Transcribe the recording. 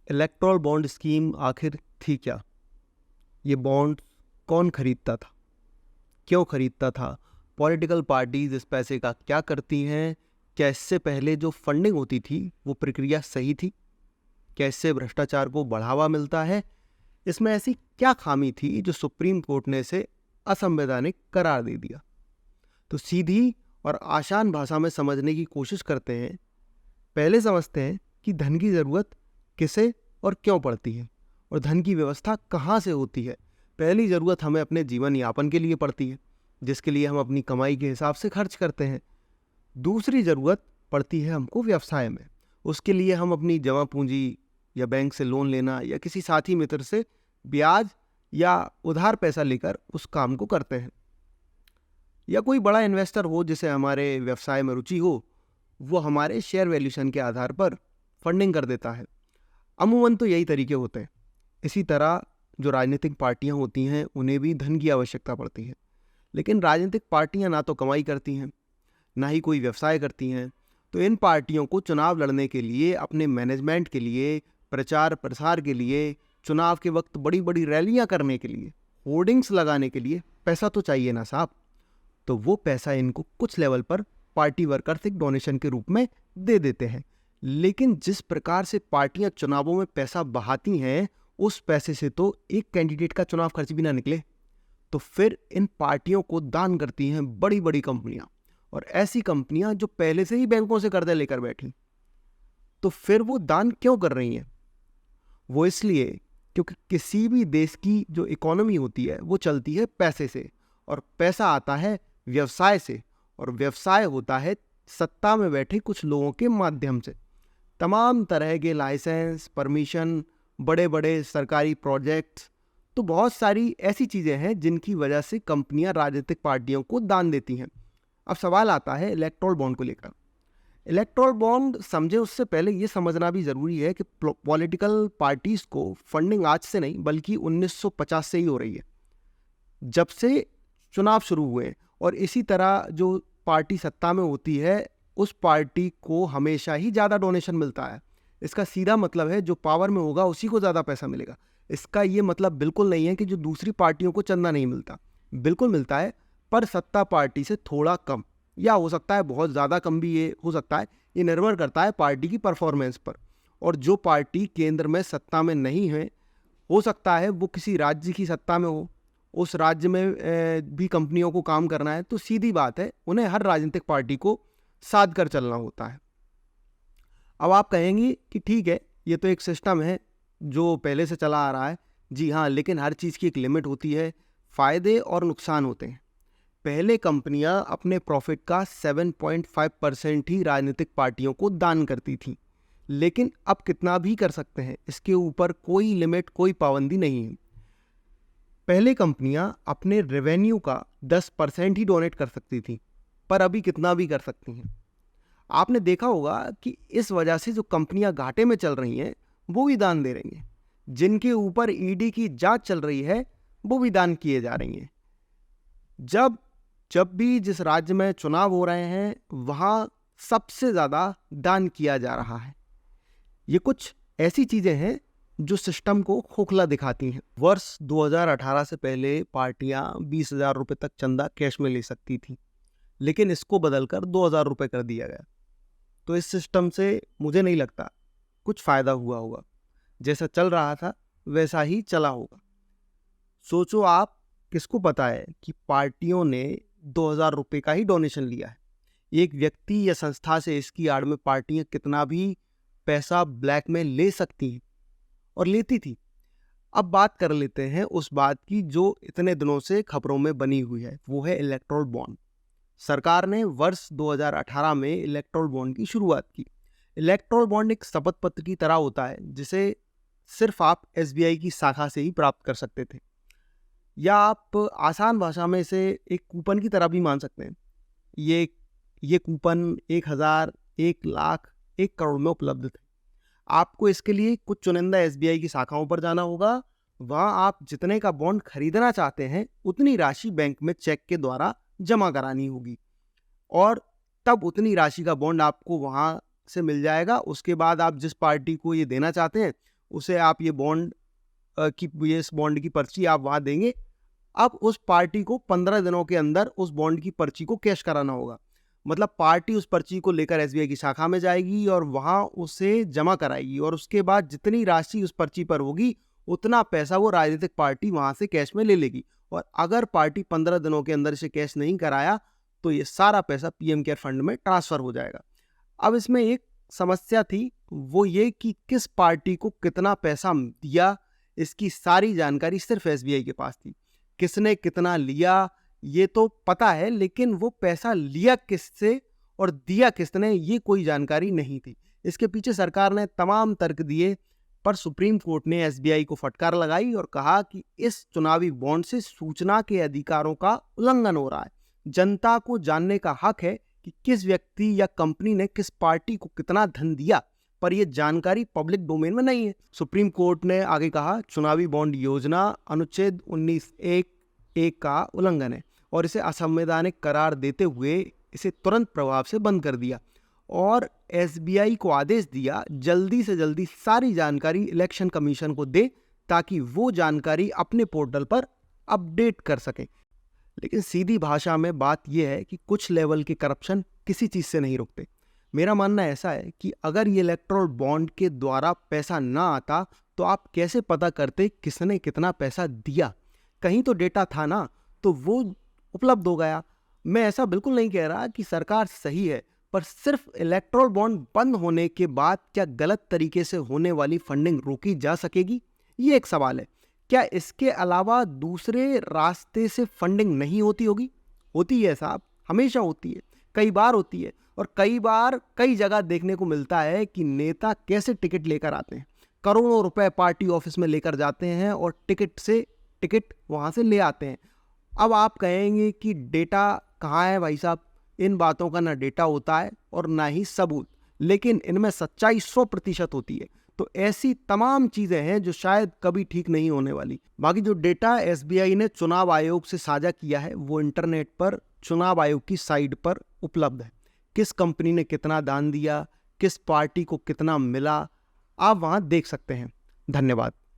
Electoral bond scheme आखिर थी क्या? ये बॉन्ड कौन खरीदता था? क्यों खरीदता था? पॉलिटिकल पार्टीज इस पैसे का क्या करती हैं? क्या इससे पहले जो फंडिंग होती थी वो प्रक्रिया सही थी? क्या इससे भ्रष्टाचार को बढ़ावा मिलता है? इसमें ऐसी क्या खामी थी जो सुप्रीम कोर्ट ने इसे असंवैधानिक करार दे दिया? तो सीधी और आसान भाषा में समझने की कोशिश करते हैं। पहले समझते हैं कि धन की ज़रूरत किसे और क्यों पड़ती है और धन की व्यवस्था कहाँ से होती है। पहली ज़रूरत हमें अपने जीवन यापन के लिए पड़ती है, जिसके लिए हम अपनी कमाई के हिसाब से खर्च करते हैं। दूसरी ज़रूरत पड़ती है हमको व्यवसाय में। उसके लिए हम अपनी जमा पूंजी या बैंक से लोन लेना या किसी साथी मित्र से ब्याज या उधार पैसा लेकर उस काम को करते हैं। या कोई बड़ा इन्वेस्टर हो जिसे हमारे व्यवसाय में रुचि हो, वो हमारे शेयर वैल्यूएशन के आधार पर फंडिंग कर देता है। अमूमन तो यही तरीके होते हैं। इसी तरह जो राजनीतिक पार्टियां होती हैं उन्हें भी धन की आवश्यकता पड़ती है, लेकिन राजनीतिक पार्टियां ना तो कमाई करती हैं, ना ही कोई व्यवसाय करती हैं। तो इन पार्टियों को चुनाव लड़ने के लिए, अपने मैनेजमेंट के लिए, प्रचार प्रसार के लिए, चुनाव के वक्त बड़ी बड़ी रैलियां करने के लिए, होर्डिंग्स लगाने के लिए पैसा तो चाहिए ना साहब। तो वो पैसा इनको कुछ लेवल पर पार्टी वर्कर्स एक डोनेशन के रूप में दे देते हैं। लेकिन जिस प्रकार से पार्टियां चुनावों में पैसा बहाती हैं, उस पैसे से तो एक कैंडिडेट का चुनाव खर्च भी ना निकले। तो फिर इन पार्टियों को दान करती हैं बड़ी बड़ी कंपनियां, और ऐसी कंपनियां जो पहले से ही बैंकों से कर्जा लेकर बैठी। तो फिर वो दान क्यों कर रही हैं? वो इसलिए क्योंकि किसी भी देश की जो इकोनॉमी होती है वो चलती है पैसे से, और पैसा आता है व्यवसाय से, और व्यवसाय होता है सत्ता में बैठे कुछ लोगों के माध्यम से। तमाम तरह के लाइसेंस, परमिशन, बड़े बड़े सरकारी प्रोजेक्ट्स, तो बहुत सारी ऐसी चीज़ें हैं जिनकी वजह से कंपनियां राजनीतिक पार्टियों को दान देती हैं। अब सवाल आता है इलेक्टोरल बॉन्ड को लेकर। इलेक्टोरल बॉन्ड समझे उससे पहले ये समझना भी ज़रूरी है कि पॉलिटिकल पार्टीज़ को फंडिंग आज से नहीं बल्कि 1950 से ही हो रही है, जब से चुनाव शुरू हुए। और इसी तरह जो पार्टी सत्ता में होती है उस पार्टी को हमेशा ही ज़्यादा डोनेशन मिलता है। इसका सीधा मतलब है जो पावर में होगा उसी को ज़्यादा पैसा मिलेगा। इसका ये मतलब बिल्कुल नहीं है कि जो दूसरी पार्टियों को चंदा नहीं मिलता, बिल्कुल मिलता है, पर सत्ता पार्टी से थोड़ा कम, या हो सकता है बहुत ज़्यादा कम भी ये हो सकता है। ये निर्भर करता है पार्टी की परफॉर्मेंस पर। और जो पार्टी केंद्र में सत्ता में नहीं है, हो सकता है वो किसी राज्य की सत्ता में हो, उस राज्य में भी कंपनियों को काम करना है, तो सीधी बात है उन्हें हर राजनीतिक पार्टी को साध कर चलना होता है। अब आप कहेंगे कि ठीक है, ये तो एक सिस्टम है जो पहले से चला आ रहा है। जी हाँ, लेकिन हर चीज़ की एक लिमिट होती है, फ़ायदे और नुकसान होते हैं। पहले कंपनियां अपने प्रॉफिट का 7.5% ही राजनीतिक पार्टियों को दान करती थीं, लेकिन अब कितना भी कर सकते हैं, इसके ऊपर कोई लिमिट, कोई पाबंदी नहीं है। पहले कंपनियां अपने रेवेन्यू का 10% ही डोनेट कर सकती थी, पर अभी कितना भी कर सकती हैं। आपने देखा होगा कि इस वजह से जो कंपनियां घाटे में चल रही हैं वो भी दान दे रही हैं, जिनके ऊपर ईडी की जांच चल रही है वो भी दान किए जा रही हैं। जब जब भी जिस राज्य में चुनाव हो रहे हैं वहाँ सबसे ज़्यादा दान किया जा रहा है। ये कुछ ऐसी चीज़ें हैं जो सिस्टम को खोखला दिखाती हैं। वर्ष 2018 से पहले पार्टियां 20,000 रुपये तक चंदा कैश में ले सकती थी, लेकिन इसको बदलकर 2,000 रुपये कर दिया गया। तो इस सिस्टम से मुझे नहीं लगता कुछ फ़ायदा हुआ होगा। जैसा चल रहा था वैसा ही चला होगा। सोचो आप, किसको पता है कि पार्टियों ने 2,000 रुपये का ही डोनेशन लिया है। एक व्यक्ति या संस्था से इसकी आड़ में पार्टियां कितना भी पैसा ब्लैक में ले सकती हैं, और लेती थी। अब बात कर लेते हैं उस बात की जो इतने दिनों से खबरों में बनी हुई है, वो है इलेक्टोरल बॉन्ड। सरकार ने वर्ष 2018 में इलेक्टोरल बॉन्ड की शुरुआत की। इलेक्टोरल बॉन्ड एक शपथ पत्र की तरह होता है जिसे सिर्फ आप SBI की शाखा से ही प्राप्त कर सकते थे, या आप आसान भाषा में इसे एक कूपन की तरह भी मान सकते हैं। ये कूपन 1,000, 1,00,000, 1 करोड़ में उपलब्ध थे। आपको इसके लिए कुछ चुनिंदा SBI की शाखाओं पर जाना होगा। वहाँ आप जितने का बॉन्ड खरीदना चाहते हैं उतनी राशि बैंक में चेक के द्वारा जमा करानी होगी, और तब उतनी राशि का बॉन्ड आपको वहाँ से मिल जाएगा। उसके बाद आप जिस पार्टी को ये देना चाहते हैं उसे आप ये बॉन्ड की इस बॉन्ड की पर्ची आप वहाँ देंगे। अब उस पार्टी को 15 दिनों के अंदर उस बॉन्ड की पर्ची को कैश कराना होगा। मतलब पार्टी उस पर्ची को लेकर एसबीआई की शाखा में जाएगी और वहाँ उसे जमा कराएगी, और उसके बाद जितनी राशि उस पर्ची पर होगी उतना पैसा वो राजनीतिक पार्टी वहाँ से कैश में ले लेगी। और अगर पार्टी 15 दिनों के अंदर इसे कैश नहीं कराया तो ये सारा पैसा पीएम केयर फंड में ट्रांसफर हो जाएगा। अब इसमें एक समस्या थी, वो ये कि किस पार्टी को कितना पैसा दिया, इसकी सारी जानकारी सिर्फ एसबीआई के पास थी। किसने कितना लिया ये तो पता है, लेकिन वो पैसा लिया किससे और दिया किसने ये कोई जानकारी नहीं थी। इसके पीछे सरकार ने तमाम तर्क दिए, पर सुप्रीम कोर्ट ने एसबीआई को फटकार लगाई और कहा कि इस चुनावी बॉन्ड से सूचना के अधिकारों का उल्लंघन हो रहा है। जनता को जानने का हक है कि किस व्यक्ति या कंपनी ने किस पार्टी को कितना धन दिया, पर यह जानकारी पब्लिक डोमेन में नहीं है। सुप्रीम कोर्ट ने आगे कहा, चुनावी बॉन्ड योजना अनुच्छेद 19(1) का उल्लंघन है और इसे असंवैधानिक करार देते हुए इसे तुरंत प्रभाव से बंद कर दिया और एसबीआई को आदेश दिया जल्दी से जल्दी सारी जानकारी इलेक्शन कमीशन को दे ताकि वो जानकारी अपने पोर्टल पर अपडेट कर सके। लेकिन सीधी भाषा में बात यह है कि कुछ लेवल के करप्शन किसी चीज़ से नहीं रुकते। मेरा मानना ऐसा है कि अगर ये इलेक्टोरल बॉन्ड के द्वारा पैसा ना आता तो आप कैसे पता करते किसने कितना पैसा दिया? कहीं तो डेटा था ना, तो वो उपलब्ध हो गया। मैं ऐसा बिल्कुल नहीं कह रहा कि सरकार सही है, पर सिर्फ इलेक्टोरल बॉन्ड बंद होने के बाद क्या गलत तरीके से होने वाली फंडिंग रोकी जा सकेगी? ये एक सवाल है। क्या इसके अलावा दूसरे रास्ते से फंडिंग नहीं होती होगी? होती है साहब, हमेशा होती है, कई बार होती है। और कई बार कई जगह देखने को मिलता है कि नेता कैसे टिकट लेकर आते हैं, करोड़ों रुपए पार्टी ऑफिस में लेकर जाते हैं और टिकट वहाँ से ले आते हैं। अब आप कहेंगे कि डेटा कहाँ है भाई साहब? इन बातों का ना डेटा होता है और ना ही सबूत, लेकिन इनमें सच्चाई 100% होती है। तो ऐसी तमाम चीज़ें हैं जो शायद कभी ठीक नहीं होने वाली। बाकी जो डेटा एसबीआई ने चुनाव आयोग से साझा किया है वो इंटरनेट पर चुनाव आयोग की साइट पर उपलब्ध है। किस कंपनी ने कितना दान दिया, किस पार्टी को कितना मिला, आप वहाँ देख सकते हैं। धन्यवाद।